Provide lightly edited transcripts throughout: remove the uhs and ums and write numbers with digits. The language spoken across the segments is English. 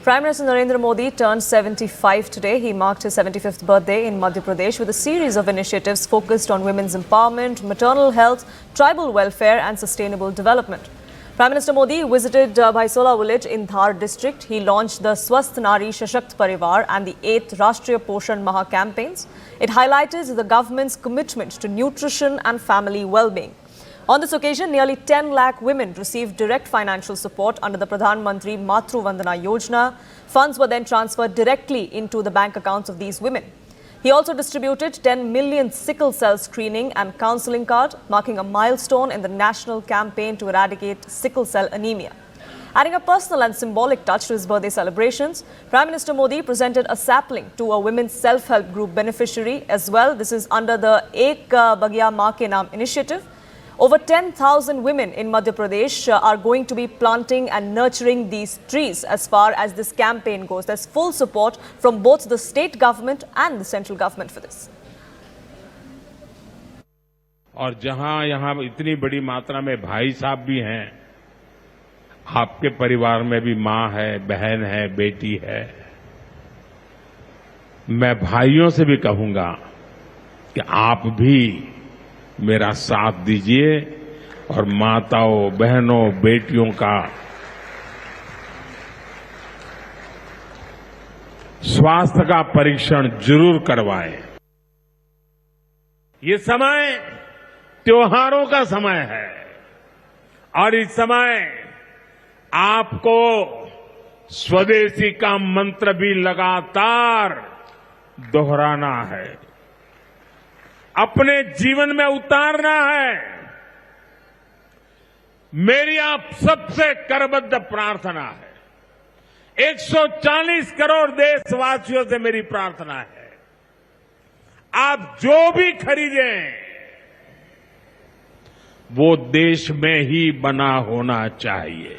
Prime Minister Narendra Modi turned 75 today. He marked his 75th birthday in Madhya Pradesh with a series of initiatives focused on women's empowerment, maternal health, tribal welfare and sustainable development. Prime Minister Modi visited Bhaisola village in Dhar district. He launched the Swasth Nari Shashakt Parivar and the 8th Rashtriya Poshan Maha campaigns. It highlighted the government's commitment to nutrition and family well-being. On this occasion, nearly 10 lakh women received direct financial support under the Pradhan Mantri Matru Vandana Yojana. Funds were then transferred directly into the bank accounts of these women. He also distributed 10 million sickle cell screening and counselling card, marking a milestone in the national campaign to eradicate sickle cell anemia. Adding a personal and symbolic touch to his birthday celebrations, Prime Minister Modi presented a sapling to a women's self-help group beneficiary as well. This is under the Ek Bagya Maa Ke Naam initiative. Over 10,000 women in Madhya Pradesh are going to be planting and nurturing these trees as far as this campaign goes. There's full support from both the state government and the central government for this. और जहां यहां इतनी बड़ी मात्रा में भाई साहब भी हैं, आपके परिवार में भी मां है, बहन है, बेटी है, मैं भाइयों से भी कहूंगा कि आप भी मेरा साथ दीजिए और माताओं, बहनों, बेटियों का स्वास्थ्य का परीक्षण जरूर करवाएं। ये समय त्योहारों का समय है और इस समय आपको स्वदेशी का मंत्र भी लगातार दोहराना है, अपने जीवन में उतारना है। मेरी आप सबसे करबद्ध प्रार्थना है, 140 करोड़ देशवासियों से मेरी प्रार्थना है, आप जो भी खरीदें वो देश में ही बना होना चाहिए।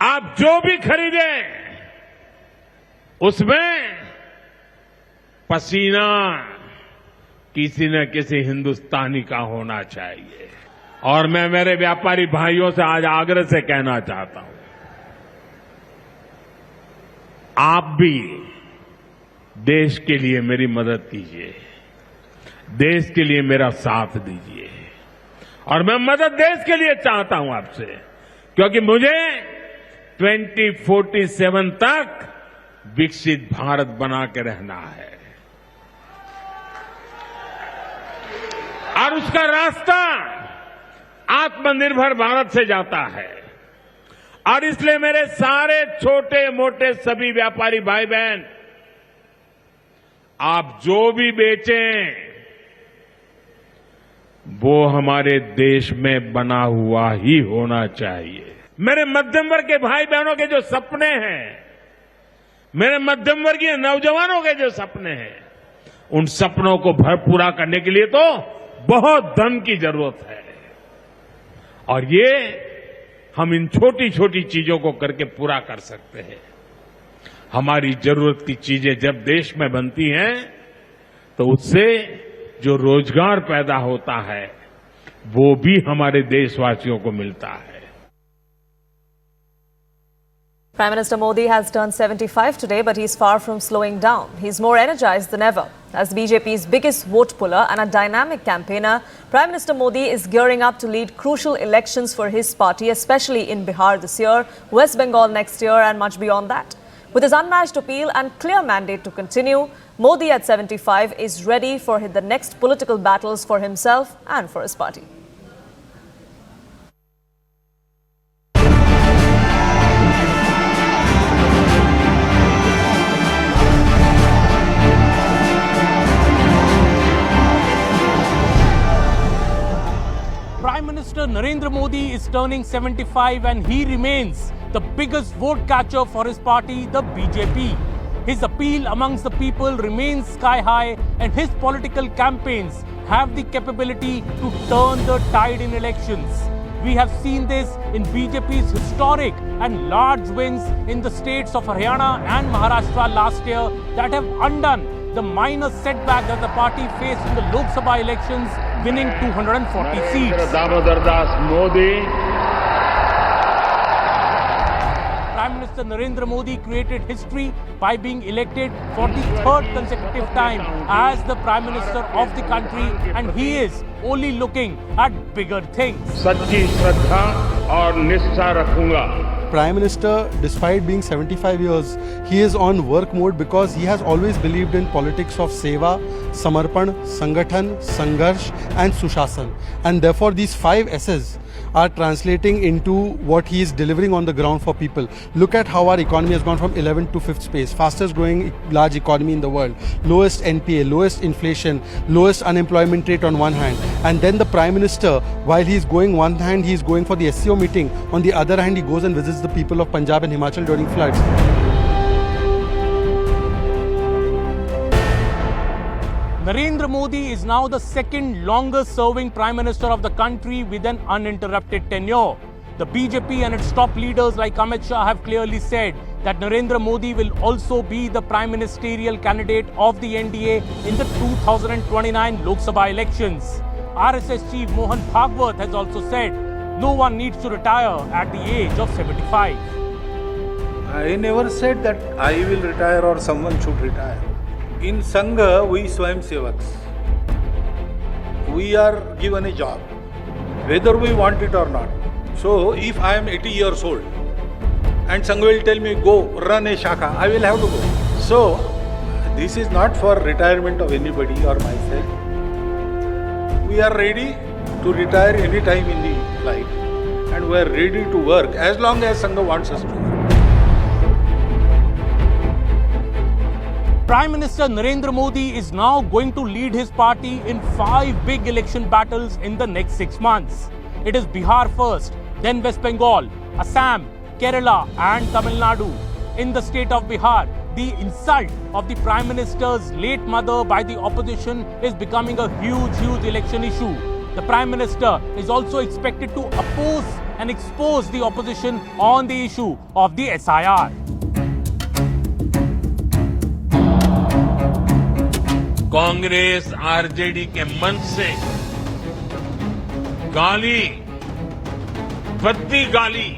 आप जो भी खरीदें उसमें पसीना किसी न किसी हिंदुस्तानी का होना चाहिए। और मैं मेरे व्यापारी भाइयों से आज आग्रह से कहना चाहता हूं, आप भी देश के लिए मेरी मदद कीजिए, देश के लिए मेरा साथ दीजिए। और मैं मदद देश के लिए चाहता हूं आपसे, क्योंकि मुझे 2047 तक विकसित भारत बना के रहना है और उसका रास्ता आत्मनिर्भर भारत से जाता है। और इसलिए मेरे सारे छोटे मोटे सभी व्यापारी भाई बहन, आप जो भी बेचें वो हमारे देश में बना हुआ ही होना चाहिए। मेरे मध्यम वर्ग के भाई बहनों के जो सपने हैं, मेरे मध्यम वर्गीय नौजवानों के जो सपने हैं, उन सपनों को पूरा करने के लिए तो बहुत धन की जरूरत है। और ये हम इन छोटी छोटी चीजों को करके पूरा कर सकते हैं। हमारी जरूरत की चीजें जब देश में बनती हैं तो उससे जो रोजगार पैदा होता है वो भी हमारे देशवासियों को मिलता है। Prime Minister Modi has turned 75 today, but he's far from slowing down. He's more energized than ever. As BJP's biggest vote puller and a dynamic campaigner, Prime Minister Modi is gearing up to lead crucial elections for his party, especially in Bihar this year, West Bengal next year and much beyond that. With his unmatched appeal and clear mandate to continue, Modi at 75 is ready for the next political battles for himself and for his party. Prime Minister Narendra Modi is turning 75 and he remains the biggest vote catcher for his party, the BJP. His appeal amongst the people remains sky high and his political campaigns have the capability to turn the tide in elections. We have seen this in BJP's historic and large wins in the states of Haryana and Maharashtra last year that have undone the minor setback that the party faced in the Lok Sabha elections, winning 240 seats. Damodar Das Modi Prime Minister Narendra Modi created history by being elected for the third consecutive time as the Prime Minister of the country, and he is only looking at bigger things. सच्ची श्रद्धा और निष्ठा रखूंगा. Prime Minister, despite being 75 years, he is on work mode because he has always believed in politics of Seva, Samarpan, Sangathan, Sangharsh and Sushasan. And therefore these 5 S's are translating into what he is delivering on the ground for people. Look at how our economy has gone from 11th to 5th space, fastest growing large economy in the world, lowest NPA, lowest inflation, lowest unemployment rate on one hand. And then the Prime Minister, while he is going one hand, he is going for the SCO meeting, on the other hand he goes and visits the people of Punjab and Himachal during floods. Narendra Modi is now the second longest serving Prime Minister of the country with an uninterrupted tenure. The BJP and its top leaders like Amit Shah have clearly said that Narendra Modi will also be the Prime Ministerial candidate of the NDA in the 2029 Lok Sabha elections. RSS Chief Mohan Bhagwat has also said no one needs to retire at the age of 75. I never said that I will retire or someone should retire. In Sangha, we Swayam Sevaks. We are given a job, whether we want it or not. So, if I am 80 years old and Sangha will tell me, go run a shaka, I will have to go. So, this is not for retirement of anybody or myself. We are ready to retire any time in the life, and we are ready to work as long as Sangha wants us to work. Prime Minister Narendra Modi is now going to lead his party in 5 big election battles in the next 6 months. It is Bihar first, then West Bengal, Assam, Kerala and Tamil Nadu. In the state of Bihar, the insult of the Prime Minister's late mother by the opposition is becoming a huge election issue. The Prime Minister is also expected to oppose and expose the opposition on the issue of the SIR. Congress RJD के मन से गाली, भद्दी गाली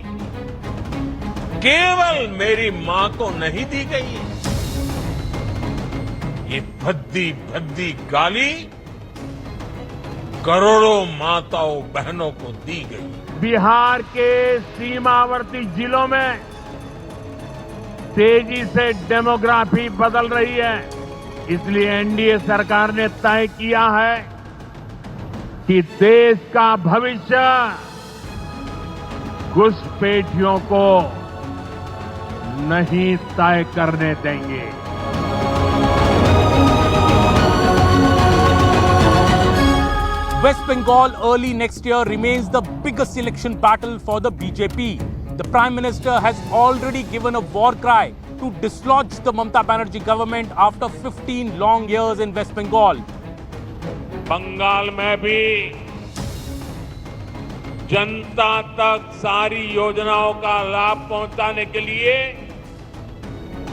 केवल मेरी मां को नहीं दी गई है. ये भद्दी गाली करोड़ों माताओं बहनों को दी गई. बिहार के सीमावर्ती जिलों में तेजी से डेमोग्राफी बदल रही है. इसलिए एनडीए सरकार ने तय किया है कि देश का भविष्य घुसपैठियों को नहीं तय करने देंगे. West Bengal early next year remains the biggest election battle for the BJP. The Prime Minister has already given a war cry to dislodge the Mamata Banerjee government after 15 long years in West Bengal. Bengal में भी जनता तक सारी योजनाओं का लाभ पहुंचाने के लिए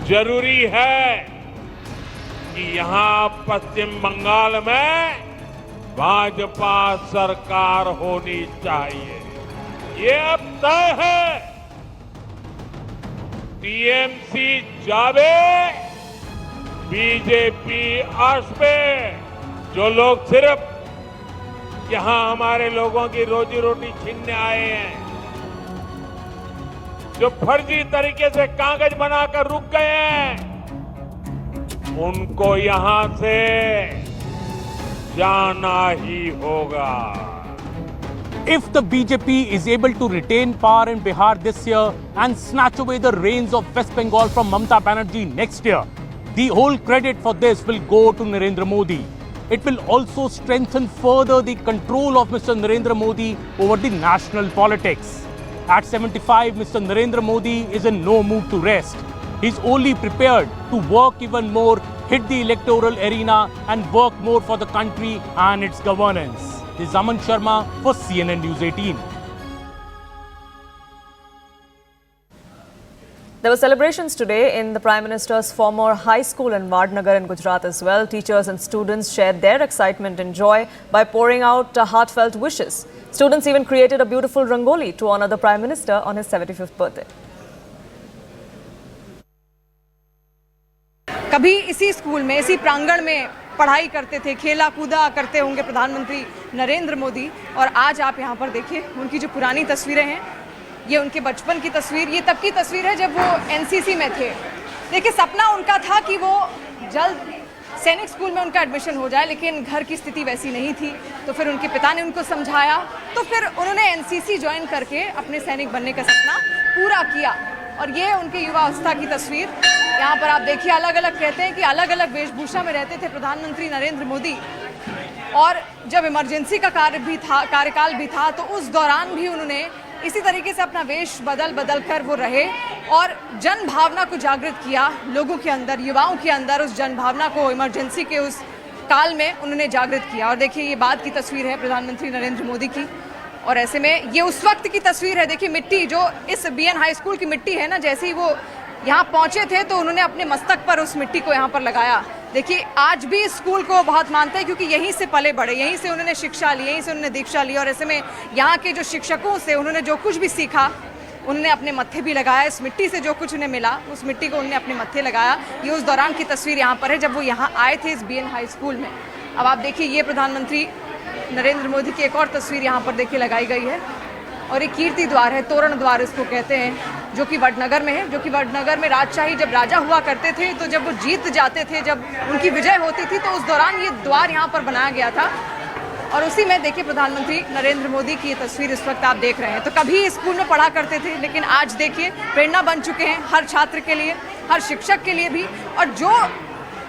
जरूरी है कि यहां पश्चिम बंगाल में भाजपा सरकार होनी चाहिए. ये अब तय है. टीएमसी जावे, बीजेपी आसपे. जो लोग सिर्फ यहां हमारे लोगों की रोजी रोटी छीनने आए हैं, जो फर्जी तरीके से कागज बनाकर रुक गए हैं, उनको यहां से जाना ही होगा. If the BJP is able to retain power in Bihar this year and snatch away the reins of West Bengal from Mamata Banerjee next year, the whole credit for this will go to Narendra Modi. It will also strengthen further the control of Mr. Narendra Modi over the national politics. At 75, Mr. Narendra Modi is in no mood to rest. He's only prepared to work even more, hit the electoral arena and work more for the country and its governance. This is Aman Sharma for CNN News 18. There were celebrations today in the Prime Minister's former high school in Vadnagar in Gujarat as well. Teachers and students shared their excitement and joy by pouring out heartfelt wishes. Students even created a beautiful rangoli to honor the Prime Minister on his 75th birthday. कभी इसी school में, इसी प्रांगण में पढ़ाई करते थे, खेला कूदा करते होंगे प्रधानमंत्री नरेंद्र मोदी। और आज आप यहाँ पर देखिए उनकी जो पुरानी तस्वीरें हैं, ये उनके बचपन की तस्वीर, ये तब की तस्वीर है जब वो एनसीसी में थे। देखिए सपना उनका था कि वो जल्द सैनिक स्कूल में उनका एडमिशन हो जाए, लेकिन घर की स्थिति वैसी नहीं थी। तो फिर उनके पिता ने उनको समझाया, तो फिर उन्होंने एनसीसी ज्वाइन करके अपने सैनिक बनने का सपना पूरा किया। और ये उनके युवावस्था की तस्वीर यहाँ पर आप देखिए। अलग अलग कहते हैं कि अलग अलग वेशभूषा में रहते थे प्रधानमंत्री नरेंद्र मोदी। और जब इमरजेंसी का कार्यकाल भी था, तो उस दौरान भी उन्होंने इसी तरीके से अपना वेश बदल कर वो रहे और जन भावना को जागृत किया लोगों के अंदर, युवाओं के अंदर। उस जन भावना को इमरजेंसी के उस काल में उन्होंने जागृत किया। और देखिए ये बाद की तस्वीर है प्रधानमंत्री नरेंद्र मोदी की। और ऐसे में ये उस वक्त की तस्वीर है। देखिए मिट्टी, जो इस बीएन हाई स्कूल की मिट्टी है ना, जैसे ही वो यहाँ पहुंचे थे तो उन्होंने अपने मस्तक पर उस मिट्टी को यहाँ पर लगाया। देखिए आज भी इस स्कूल को बहुत मानते हैं, क्योंकि यहीं से पले बड़े, यहीं से उन्होंने शिक्षा ली, यहीं से उन्होंने दीक्षा ली। और ऐसे में यहाँ के जो शिक्षकों से उन्होंने जो कुछ भी सीखा, उन्होंने अपने मत्थे भी लगाया। इस मिट्टी से जो कुछ उन्हें मिला, उस मिट्टी को उन्होंने अपने मत्थे लगाया। ये उस दौरान की तस्वीर यहाँ पर है जब वो यहाँ आए थे इस बीएन हाई स्कूल में। अब आप देखिए ये प्रधानमंत्री नरेंद्र मोदी की एक और तस्वीर यहाँ पर देखिए लगाई गई है। और एक कीर्ति द्वार है, तोरण द्वार इसको कहते हैं, जो कि वडनगर में है। जो कि वडनगर में राजशाही जब राजा हुआ करते थे, तो जब वो जीत जाते थे, जब उनकी विजय होती थी, तो उस दौरान ये द्वार यहाँ पर बनाया गया था। और उसी में देखिए प्रधानमंत्री नरेंद्र मोदी की ये तस्वीर इस वक्त आप देख रहे हैं। तो कभी स्कूल में पढ़ा करते थे, लेकिन आज देखिए प्रेरणा बन चुके हैं हर छात्र के लिए, हर शिक्षक के लिए भी। और जो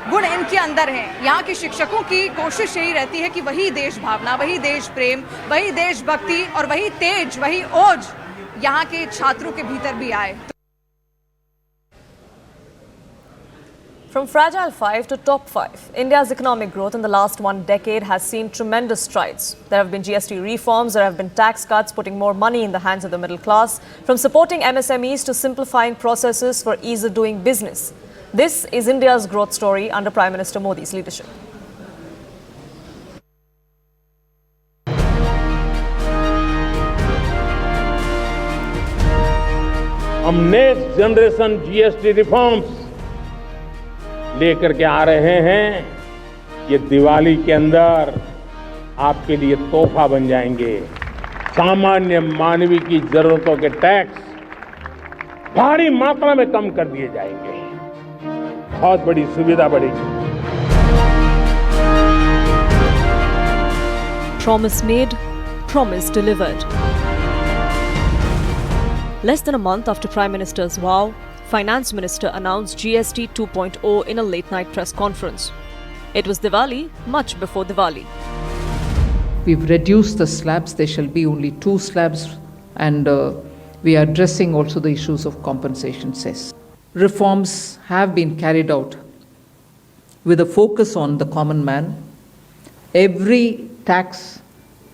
गुण इनके अंदर हैं, यहाँ के शिक्षकों की कोशिश यही रहती है कि वही देश भावना, वही देश प्रेम, वही देशभक्ति और वही तेज, वही ओज यहाँ के छात्रों के भीतर भी आए। From fragile 5 to top 5, India's economic growth in the last 1 decade has seen tremendous strides. There have been GST reforms, there have been tax cuts putting more money in the hands of the middle class, from supporting MSMEs to simplifying processes for ease of doing business. This is India's growth story under Prime Minister Modi's leadership. हम next generation GST reforms लेकर के आ रहे हैं। ये दिवाली के अंदर आपके लिए तोहफा बन जाएंगे। सामान्य मानवीय की जरूरतों के टैक्स भारी मात्रा में कम कर दिए जाएंगे। बहुत बड़ी सुविधा बढ़ेगी। Promise made, promise delivered. Less than a month after Prime Minister's vow, Finance Minister announced GST 2.0 in a late-night press conference. It was Diwali much before Diwali. We've reduced the slabs. There shall be only 2 slabs, and we are addressing also the issues of compensation cess. Reforms have been carried out with a focus on the common man. Every tax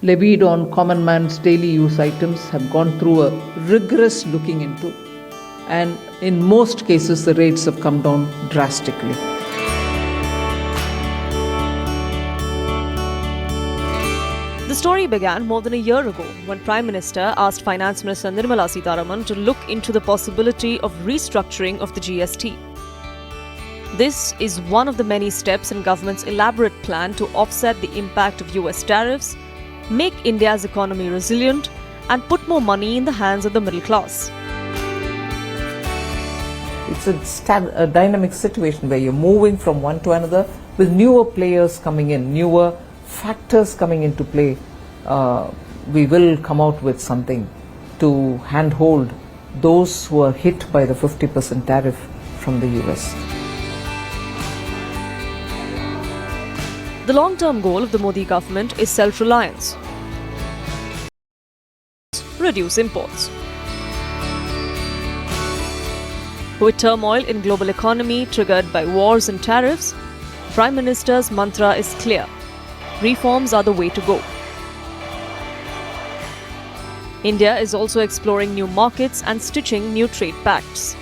levied on common man's daily use items have gone through a rigorous looking into, and in most cases the rates have come down drastically. The story began more than a year ago when Prime Minister asked Finance Minister Nirmala Sitharaman to look into the possibility of restructuring of the GST. This is one of the many steps in government's elaborate plan to offset the impact of US tariffs, make India's economy resilient, and put more money in the hands of the middle class. It's a dynamic situation where you're moving from one to another with newer players coming in, newer factors coming into play. We will come out with something to handhold those who are hit by the 50% tariff from the US. The long-term goal of the Modi government is self-reliance. Reduce imports. With turmoil in global economy triggered by wars and tariffs, Prime Minister's mantra is clear. Reforms are the way to go. India is also exploring new markets and stitching new trade pacts.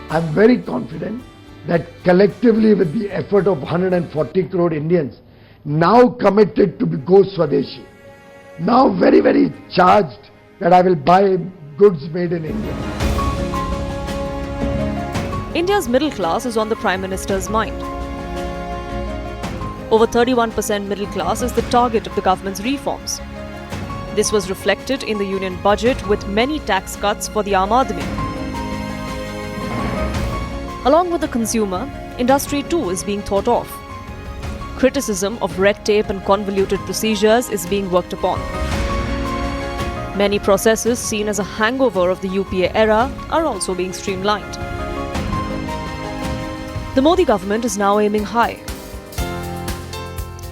I'm very confident that collectively with the effort of 140 crore Indians now committed to go Swadeshi, now very, very charged that I will buy goods made in India. India's middle class is on the Prime Minister's mind. Over 31% middle class is the target of the government's reforms. This was reflected in the union budget with many tax cuts for the Aam Aadmi. Along with the consumer, industry too is being thought of. Criticism of red tape and convoluted procedures is being worked upon. Many processes seen as a hangover of the UPA era are also being streamlined. The Modi government is now aiming high.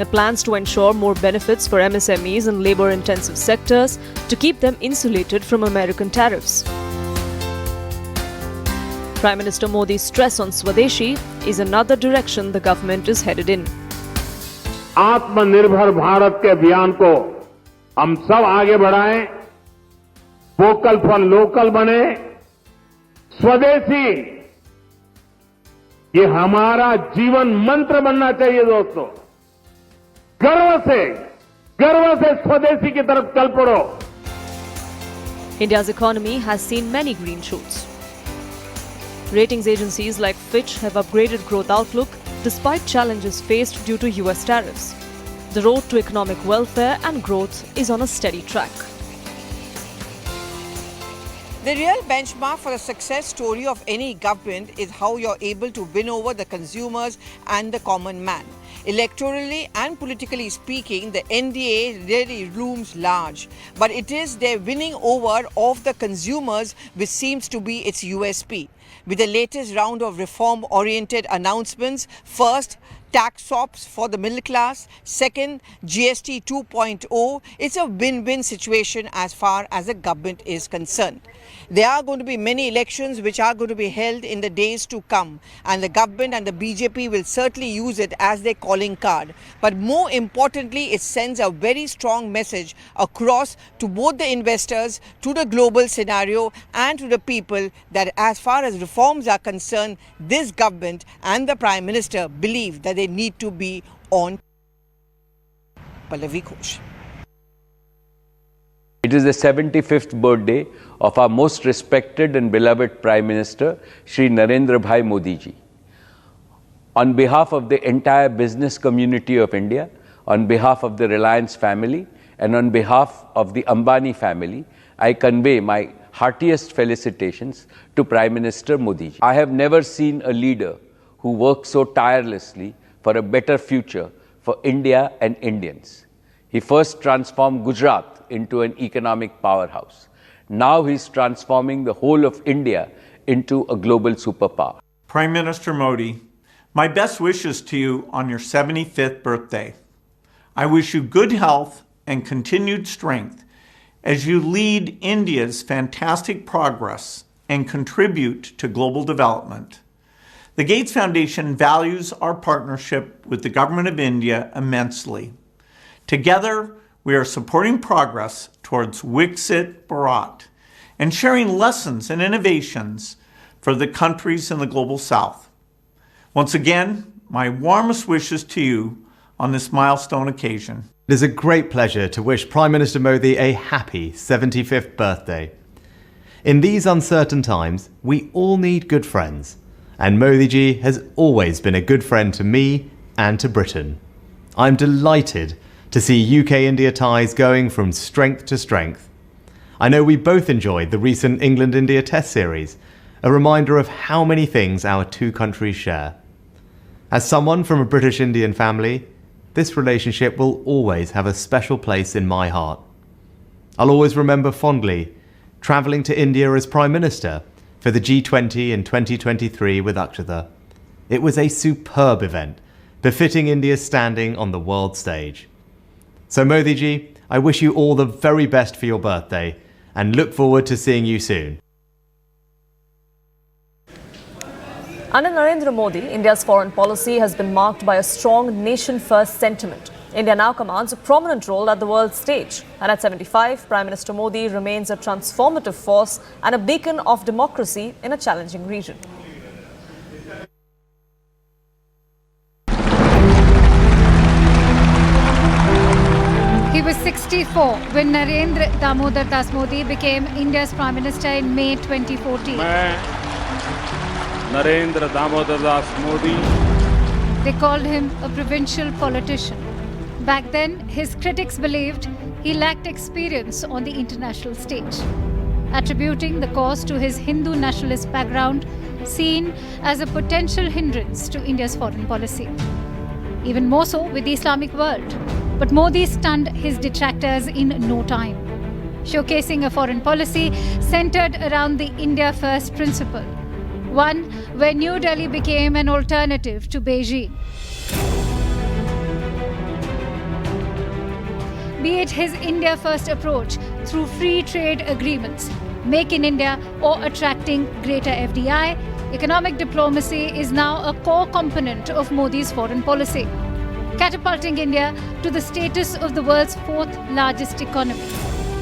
It plans to ensure more benefits for MSMEs and labour-intensive sectors to keep them insulated from American tariffs. Prime Minister Modi's stress on Swadeshi is another direction the government is headed in. आत्मनिर्भर भारत के अभियान को हम सब आगे बढ़ाएं, vocal for local बने, स्वदेशी ये हमारा जीवन मंत्र बनना चाहिए दोस्तों। गर्व से स्वदेशी की तरफ चल पड़ो। India's economy has seen many green shoots. Ratings agencies like Fitch have upgraded growth outlook despite challenges faced due to US tariffs. The road to economic welfare and growth is on a steady track. The real benchmark for the success story of any government is how you're able to win over the consumers and the common man. Electorally and politically speaking, the NDA really looms large, but it is their winning over of the consumers which seems to be its USP. With the latest round of reform-oriented announcements, first, tax swaps for the middle class, second, GST 2.0, it's a win-win situation as far as the government is concerned. There are going to be many elections which are going to be held in the days to come, and the government and the BJP will certainly use it as their calling card. But more importantly, it sends a very strong message across to both the investors, to the global scenario and to the people that as far as reforms are concerned, this government and the Prime Minister believe that they need to be on. Pallavi Ghosh. It is the 75th birthday of our most respected and beloved Prime Minister, Shri Narendra Bhai Modi ji. On behalf of the entire business community of India, on behalf of the Reliance family, and on behalf of the Ambani family, I convey my heartiest felicitations to Prime Minister Modi ji. I have never seen a leader who works so tirelessly for a better future for India and Indians. He first transformed Gujarat into an economic powerhouse. Now he's transforming the whole of India into a global superpower. Prime Minister Modi, my best wishes to you on your 75th birthday. I wish you good health and continued strength as you lead India's fantastic progress and contribute to global development. The Gates Foundation values our partnership with the Government of India immensely. Together, we are supporting progress towards Viksit Bharat and sharing lessons and innovations for the countries in the global south. Once again, my warmest wishes to you on this milestone occasion. It is a great pleasure to wish Prime Minister Modi a happy 75th birthday. In these uncertain times, we all need good friends, and Modi ji has always been a good friend to me and to Britain. I'm delighted to see UK-India ties going from strength to strength. I know we both enjoyed the recent England-India Test series, a reminder of how many things our two countries share. As someone from a British-Indian family, this relationship will always have a special place in my heart. I'll always remember fondly travelling to India as Prime Minister for the G20 in 2023 with Akshata. It was a superb event, befitting India's standing on the world stage. So Modi ji, I wish you all the very best for your birthday and look forward to seeing you soon. Under Narendra Modi, India's foreign policy has been marked by a strong nation-first sentiment. India now commands a prominent role at the world stage. And at 75, Prime Minister Modi remains a transformative force and a beacon of democracy in a challenging region. 1984, when Narendra Damodar Das Modi became India's Prime Minister in May 2014. मैं Narendra Damodar Das Modi They called him a provincial politician. Back then, his critics believed he lacked experience on the international stage, attributing the cause to his Hindu nationalist background, seen as a potential hindrance to India's foreign policy. Even more so with the Islamic world. But Modi stunned his detractors in no time, showcasing a foreign policy centered around the India First principle, one where New Delhi became an alternative to Beijing. Be it his India First approach through free trade agreements, Make in India, or attracting greater FDI, economic diplomacy is now a core component of Modi's foreign policy, catapulting India to the status of the world's fourth largest economy.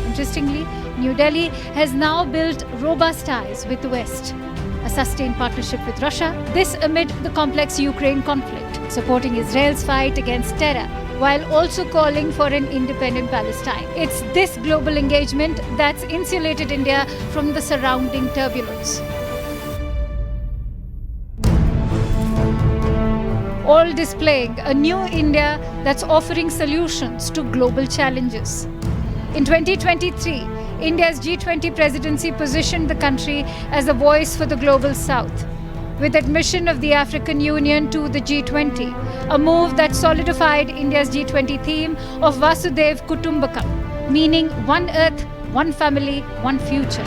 Interestingly, New Delhi has now built robust ties with the West, a sustained partnership with Russia, this amid the complex Ukraine conflict, supporting Israel's fight against terror, while also calling for an independent Palestine. It's this global engagement that's insulated India from the surrounding turbulence. All displaying a new India that's offering solutions to global challenges. In 2023, India's G20 presidency positioned the country as a voice for the global south, with admission of the African Union to the G20, a move that solidified India's G20 theme of Vasudhaiv Kutumbakam, meaning one earth, one family, one future.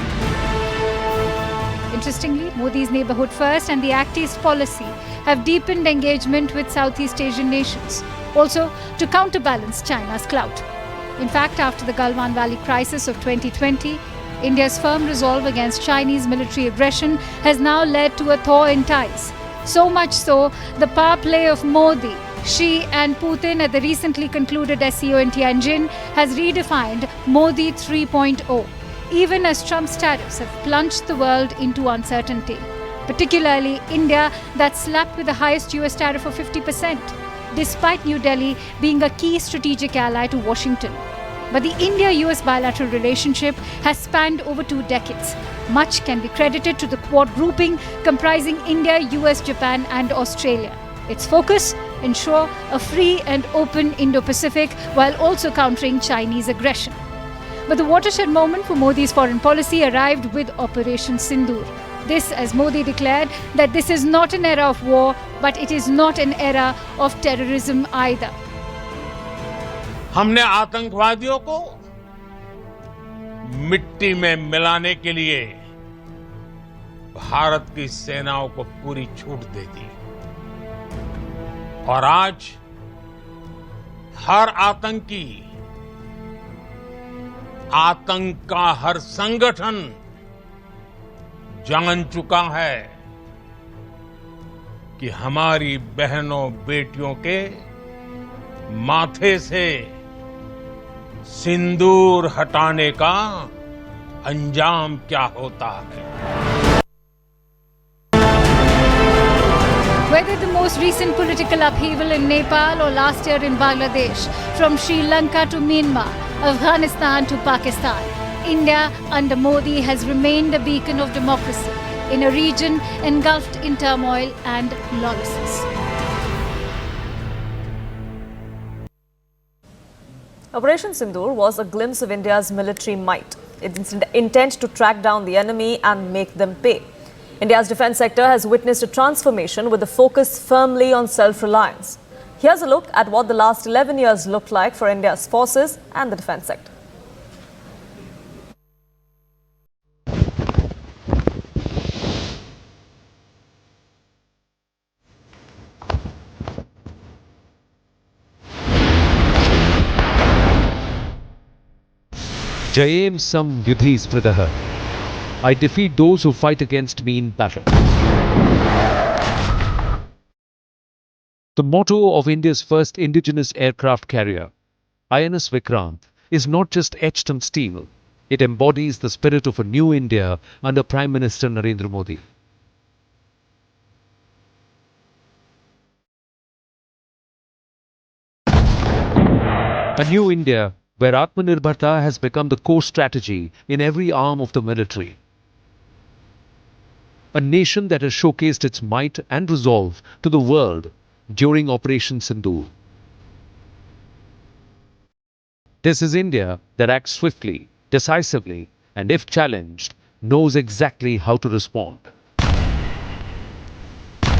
Interestingly, Modi's Neighbourhood First and the Act East policy have deepened engagement with Southeast Asian nations, also to counterbalance China's clout. In fact, after the Galwan Valley crisis of 2020, India's firm resolve against Chinese military aggression has now led to a thaw in ties. So much so, the power play of Modi, Xi and Putin at the recently concluded SCO in Tianjin has redefined Modi 3.0, even as Trump's tariffs have plunged the world into uncertainty, particularly India that's slapped with the highest US tariff of 50%, despite New Delhi being a key strategic ally to Washington. But the India-US bilateral relationship has spanned over 2 decades. Much can be credited to the Quad grouping comprising India, US, Japan and Australia. Its focus: ensure a free and open Indo-Pacific while also countering Chinese aggression. But the watershed moment for Modi's foreign policy arrived with Operation Sindoor. This, as Modi declared, that this is not an era of war, but it is not an era of terrorism either. हमने आतंकवादियों को मिट्टी में मिलाने के लिए भारत की सेनाओं को पूरी छूट दे दी और आज हर आतंकी, आतंक का हर संगठन जान चुका है कि हमारी बहनों बेटियों के माथे से सिंदूर हटाने का अंजाम क्या होता है. Whether the most recent political upheaval in Nepal or last year in Bangladesh, from Sri Lanka to Myanmar, Afghanistan to Pakistan, India under Modi has remained a beacon of democracy in a region engulfed in turmoil and lawlessness. Operation Sindoor was a glimpse of India's military might, its intent to track down the enemy and make them pay. India's defence sector has witnessed a transformation with a focus firmly on self-reliance. Here's a look at what the last 11 years looked like for India's forces and the defence sector. Jayem Sam Yudhi Spritah. I defeat those who fight against me in battle. The motto of India's first indigenous aircraft carrier, INS Vikrant, is not just etched on steel. It embodies the spirit of a new India under Prime Minister Narendra Modi. A new India where Atmanirbharta has become the core strategy in every arm of the military. A nation that has showcased its might and resolve to the world during Operation Sindoor. This is India that acts swiftly, decisively, and if challenged, knows exactly how to respond.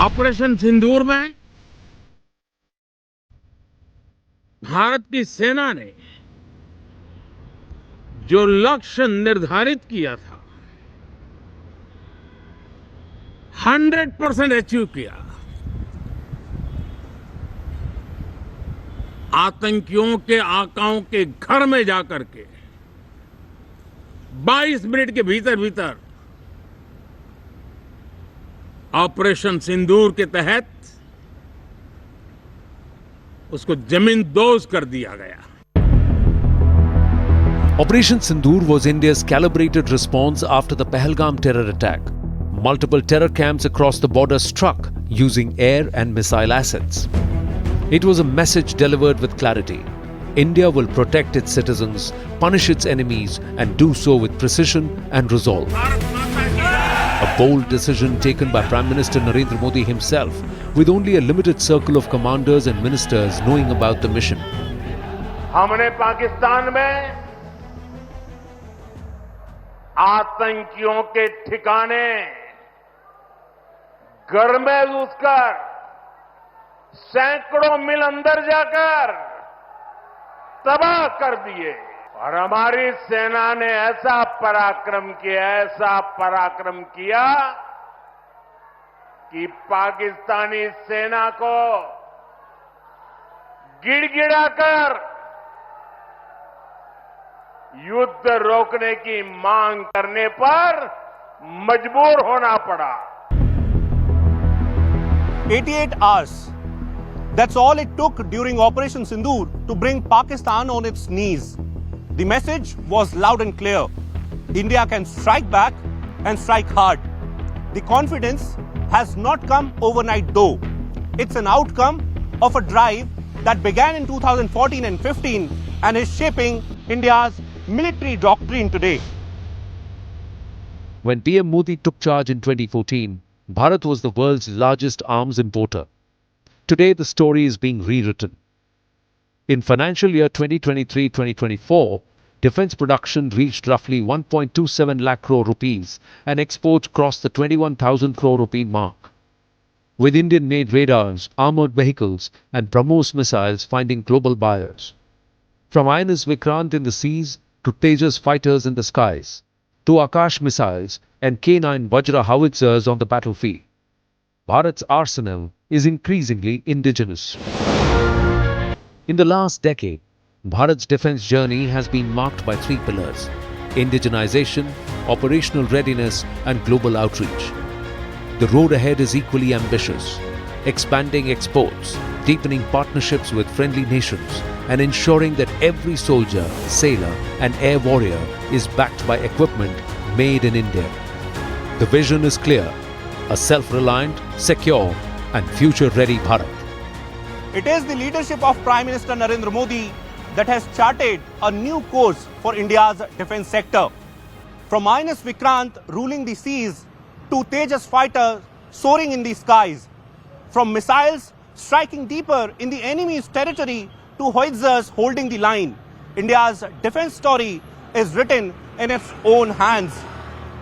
Operation Sindoor में भारत की सेना ने जो लक्ष्य निर्धारित किया था 100% achieve किया। आतंकियों के आकाओं के घर में जाकर के 22 मिनट के भीतर भीतर ऑपरेशन सिंदूर के तहत उसको जमींदोज कर दिया गया। Operation Sindoor was India's calibrated response after the Pahalgam terror attack. Multiple terror camps across the border struck using air and missile assets. It was a message delivered with clarity. India will protect its citizens, punish its enemies, and do so with precision and resolve. A bold decision taken by Prime Minister Narendra Modi himself, with only a limited circle of commanders and ministers knowing about the mission. हमने पाकिस्तान में आतंकियों के ठिकाने घर में घुसकर सैकड़ों मील अंदर जाकर तबाह कर दिए और हमारी सेना ने ऐसा पराक्रम किया कि पाकिस्तानी सेना को गिड़गिड़ाकर युद्ध रोकने की मांग करने पर मजबूर होना पड़ा। 88 hours. That's all it took during Operation Sindoor to bring Pakistan on its knees. The message was loud and clear. India can strike back and strike hard. The confidence has not come overnight though. It's an outcome of a drive that began in 2014 and 15 and is shaping India's military doctrine today. When PM Modi took charge in 2014, Bharat was the world's largest arms importer. Today, the story is being rewritten. In financial year 2023-2024, defence production reached roughly 1.27 lakh crore rupees and exports crossed the 21,000 crore rupee mark. With Indian-made radars, armoured vehicles and BrahMos missiles finding global buyers. From INS Vikrant in the seas to Tejas fighters in the skies, to Akash missiles and K9 Vajra howitzers on the battlefield, Bharat's arsenal is increasingly indigenous. In the last decade, Bharat's defence journey has been marked by three pillars: indigenization, operational readiness and global outreach. The road ahead is equally ambitious: expanding exports, deepening partnerships with friendly nations, and ensuring that every soldier, sailor and air warrior is backed by equipment made in India. The vision is clear: a self-reliant, secure and future-ready Bharat. It is the leadership of Prime Minister Narendra Modi that has charted a new course for India's defence sector. From INS Vikrant ruling the seas to Tejas fighters soaring in the skies, from missiles striking deeper in the enemy's territory to howitzers holding the line, India's defence story is written in its own hands.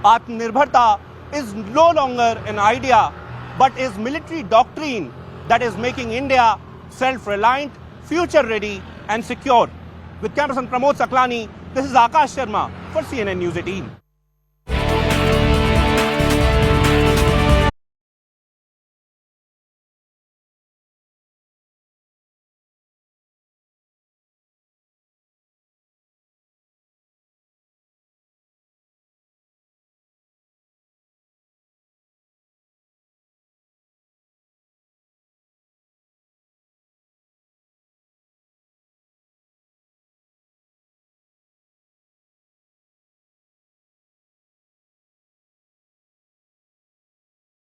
Atmanirbharta is no longer an idea, but is military doctrine that is making India self-reliant, future-ready and secure. With cameraman Pramod Saklani, this is Akash Sharma for CNN News 18.